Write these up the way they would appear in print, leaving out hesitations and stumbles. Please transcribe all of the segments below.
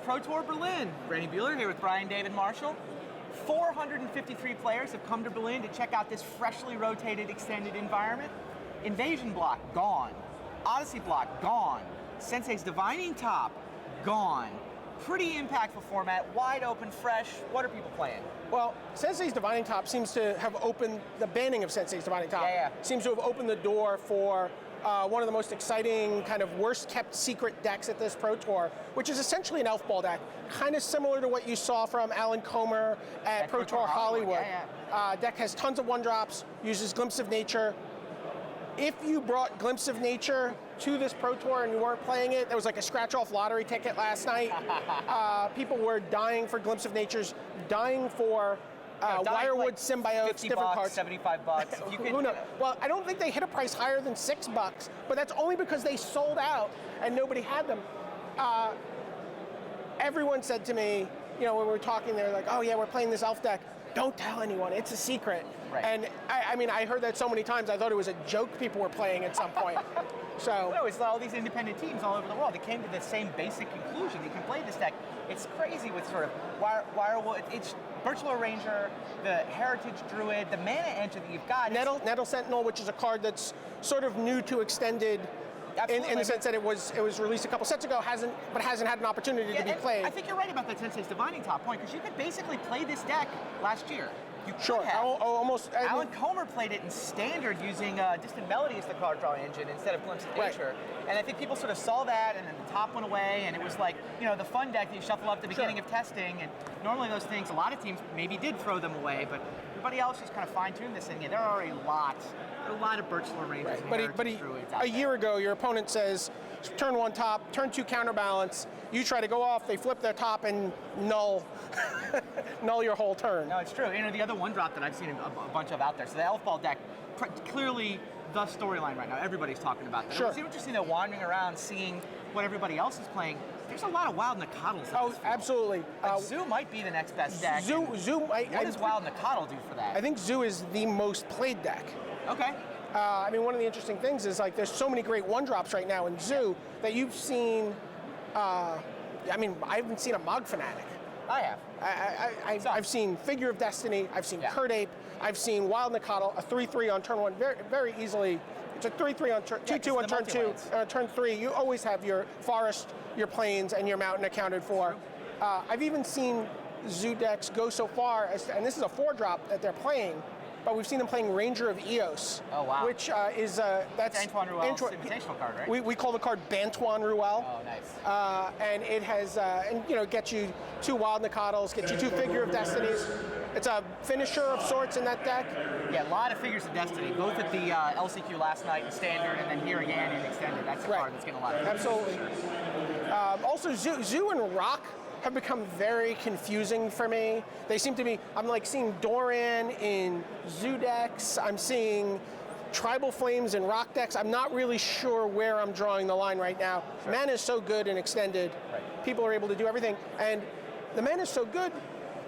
Pro Tour Berlin. Randy Buehler here with Brian David Marshall. 453 players have come to Berlin to check out this freshly rotated extended environment. Invasion Block, gone. Odyssey Block, gone. Sensei's Divining Top, gone. Pretty impactful format, wide open, fresh. What are people playing? Well, Sensei's Divining Top seems to have opened, the banning of Sensei's Divining Top seems to have opened the door for one of the most exciting, kind of worst kept secret decks at this Pro Tour, which is essentially an Elf Ball deck, kind of similar to what you saw from Alan Comer at Pro Tour Hollywood. Deck has tons of 1-drops, uses Glimpse of Nature. If you brought Glimpse of Nature to this Pro Tour and you weren't playing it, there was like a scratch-off lottery ticket last night. People were dying for Glimpse of Natures, dying for Wirewood Symbiotes, different cards. $75. Who knows? Well, I don't think they hit a price higher than $6, but that's only because they sold out and nobody had them. Everyone said to me, you know, when we were talking, they're like, oh yeah, we're playing this elf deck. Don't tell anyone, it's a secret. Right. And I mean, I heard that so many times, I thought it was a joke people were playing at some point. So. No, it's all these independent teams all over the world. They came to the same basic conclusion. You can play this deck. It's crazy with sort of Wirewood, it's Birchlow Ranger, the Heritage Druid, the mana engine that you've got. Nettle Sentinel, which is a card that's sort of new to extended. In the sense that it was released a couple sets ago, hasn't had an opportunity to be played. I think you're right about that Sensei's Divining Top point, because you could basically play this deck last year. You could sure, have. Almost. Alan Comer played it in Standard using Distant Melody as the card draw engine instead of Glimpse of Nature. And I think people sort of saw that, and then the top went away, and it was like, you know, the fun deck that you shuffle up at the beginning of testing, and normally those things, a lot of teams maybe did throw them away, but everybody else just kind of fine-tuned this thing. Yeah, there are a lot of Birchlow Rangers and Heritage Druids out a year ago, your opponent says, turn 1 top, turn 2 counterbalance, you try to go off, they flip their top and null your whole turn. No, it's true. You know, the other 1-drop that I've seen a bunch of out there, so the Elf Ball deck, clearly the storyline right now. Everybody's talking about that. Sure. It's interesting though, wandering around, seeing what everybody else is playing. There's a lot of Wild Nacatls. Oh, absolutely. Zoo might be the next best deck. Zoo. What does Wild Nacatl do for that? I think Zoo is the most played deck. Okay. I mean, one of the interesting things is like there's so many great 1-drops right now in Zoo that you've seen. I mean, I haven't seen a Mog Fanatic. I have. I've seen Figure of Destiny. I've seen Kurt Ape. I've seen Wild Nacatl, a 3/3 on turn 1, very, very easily. It's a 3/3 on turn 2/2 on turn 2. Turn 3, you always have your forest, your plains, and your mountain accounted for. I've even seen Zoo decks go so far as, and this is a 4-drop that they're playing, but we've seen them playing Ranger of Eos. Oh, wow. Which is, that's Antoine Rouel's invitational card, right? We call the card Bantoine Rouel. Oh, nice. And it has, and you know, gets you 2 Wild Nacatls, gets you 2 Figure of Destinies. It's a finisher of sorts in that deck. Yeah, a lot of Figures of Destiny, both at the LCQ last night in Standard, and then here again in Extended. That's a card that's getting a lot of Absolutely. Also, Zoo and Rock have become very confusing for me. They seem to be, I'm like seeing Doran in Zoo decks, I'm seeing Tribal Flames in Rock decks. I'm not really sure where I'm drawing the line right now. Sure. Mana is so good and Extended. Right. People are able to do everything. And the mana is so good,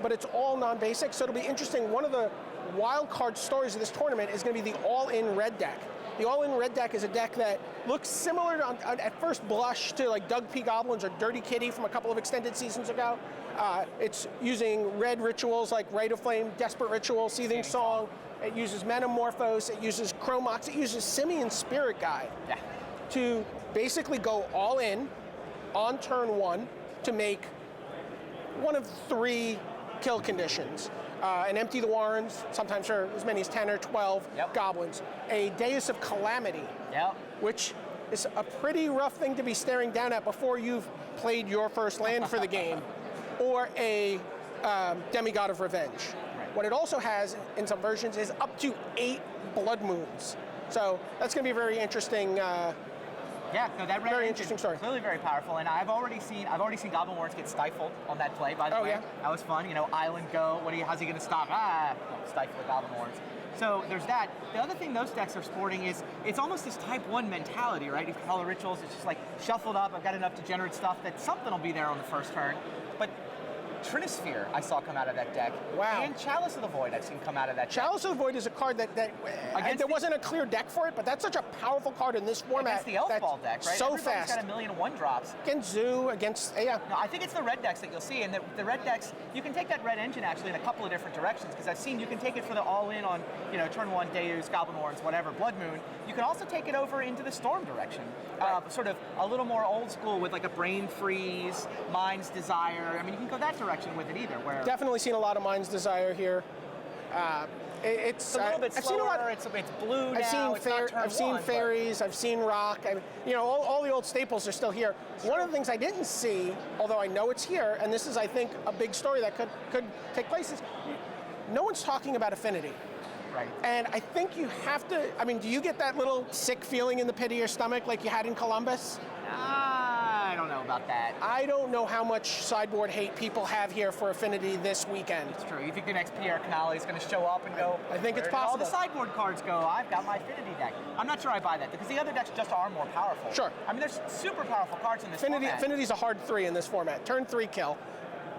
but it's all non-basic, so it'll be interesting. One of the wild card stories of this tournament is going to be the all-in red deck. The all-in red deck is a deck that looks similar to, at first blush to like Doug P. Goblins or Dirty Kitty from a couple of extended seasons ago. It's using red rituals like Rite of Flame, Desperate Ritual, Seething Song. It uses Metamorphose, it uses Chromox, it uses Simian Spirit Guide to basically go all in on turn 1 to make one of 3 kill conditions. And empty the Warrens, sometimes for as many as 10 or 12 goblins. A Deus of Calamity, which is a pretty rough thing to be staring down at before you've played your first land for the game, or a Demigod of Revenge. Right. What it also has in some versions is up to 8 Blood Moons. So that's going to be a very interesting. Yeah, no, that very interesting story. Clearly very powerful, and I've already seen Goblin Warrens get stifled on that play. By the way, that was fun. You know, Island Go. How's he going to stop? Stifle the Goblin Warrens. So there's that. The other thing those decks are sporting is it's almost this type 1 mentality, right? If you call it rituals, it's just like shuffled up. I've got enough degenerate stuff that something will be there on the first turn. But Trinisphere I saw come out of that deck. Wow. And Chalice of the Void I've seen come out of that deck. Chalice of the Void is a card that there wasn't a clear deck for it, but that's such a powerful card in this format. Against the Elf Ball deck, right? So Everybody's fast. got a million 1-drops. Against Zoo, yeah. No, I think it's the red decks that you'll see, and the red decks, you can take that red engine actually in a couple of different directions, because I've seen you can take it for the all-in on, turn 1, Deus, Goblin Horns, whatever, Blood Moon. You can also take it over into the Storm direction. Right. Sort of a little more old school with like a Brain Freeze, Mind's Desire. I mean, you can go that direction with it either. Where Definitely seen a lot of Mind's Desire here. It's a little bit slower. I've seen a lot. It's blue now. I've seen Fairies. I've seen Rock. All the old staples are still here. One of the things I didn't see, although I know it's here, and this is, I think, a big story that could take place, is no one's talking about Affinity. Right. And I think you have to. I mean, do you get that little sick feeling in the pit of your stomach like you had in Columbus? I don't know about that. I don't know how much sideboard hate people have here for Affinity this weekend. It's true. You think the next Pierre Canale is going to show up and go, I think it's "Where did all possible. the sideboard cards go? I've got my Affinity deck." I'm not sure I buy that, because the other decks just are more powerful. Sure. I mean, there's super powerful cards in this format. Affinity's a hard 3 in this format. Turn 3 kill.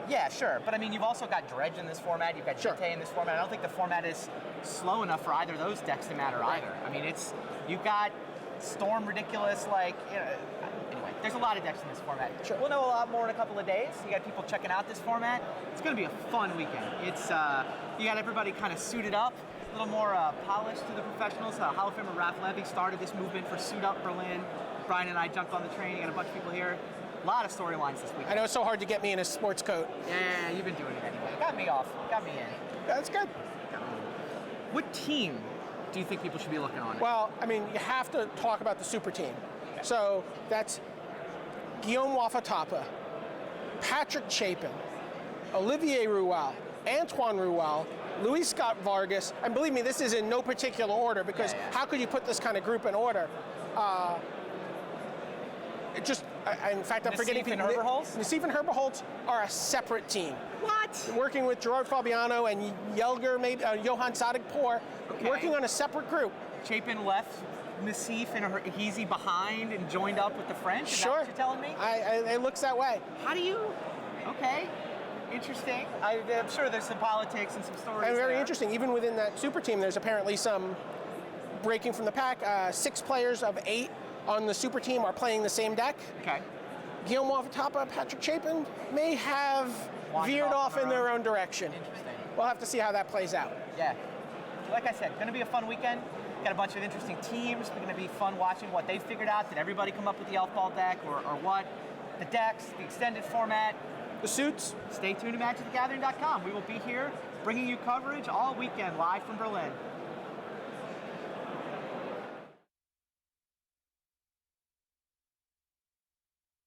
Yeah, sure. But I mean, you've also got Dredge in this format. You've got Sure. Jite in this format. I don't think the format is slow enough for either of those decks to matter either. I mean, you've got Storm Ridiculous, anyway, there's a lot of decks in this format. Sure. We'll know a lot more in a couple of days. You got people checking out this format. It's going to be a fun weekend. It's you got everybody kind of suited up, a little more polished to the professionals. Hall of Famer Raph Levy started this movement for Suit Up Berlin. Brian and I jumped on the train. You got a bunch of people here. A lot of storylines this weekend. I know it's so hard to get me in a sports coat. Yeah, you've been doing it anyway. Got me off. Got me in. That's good. What team do you think people should be looking on? Well, I mean, you have to talk about the super team. So that's Guillaume Wafatapa, Patrick Chapin, Olivier Roual, Antoine Roual, Luis Scott Vargas, and believe me, this is in no particular order, because how could you put this kind of group in order? In fact, I'm forgetting people. Nassif and Herberholz are a separate team. What? Working with Gerard Fabiano and Yelger, maybe Johan Sadegpour, working on a separate group. Chapin left Nassif and Heezy behind and joined up with the French? Is that what you're telling me? It looks that way. How do you? Okay. Interesting. I'm sure there's some politics and some stories. And very interesting. Even within that super team, there's apparently some breaking from the pack. 6 players of 8 on the super team are playing the same deck. Okay. Guillaume Wafatapa, Patrick Chapin may have veered off in their own direction. Interesting. We'll have to see how that plays out. Yeah. Like I said, going to be a fun weekend. Got a bunch of interesting teams. It's going to be fun watching what they figured out. Did everybody come up with the Elf Ball deck or what? The decks, the extended format. The suits. Stay tuned to MagicTheGathering.com. We will be here bringing you coverage all weekend live from Berlin.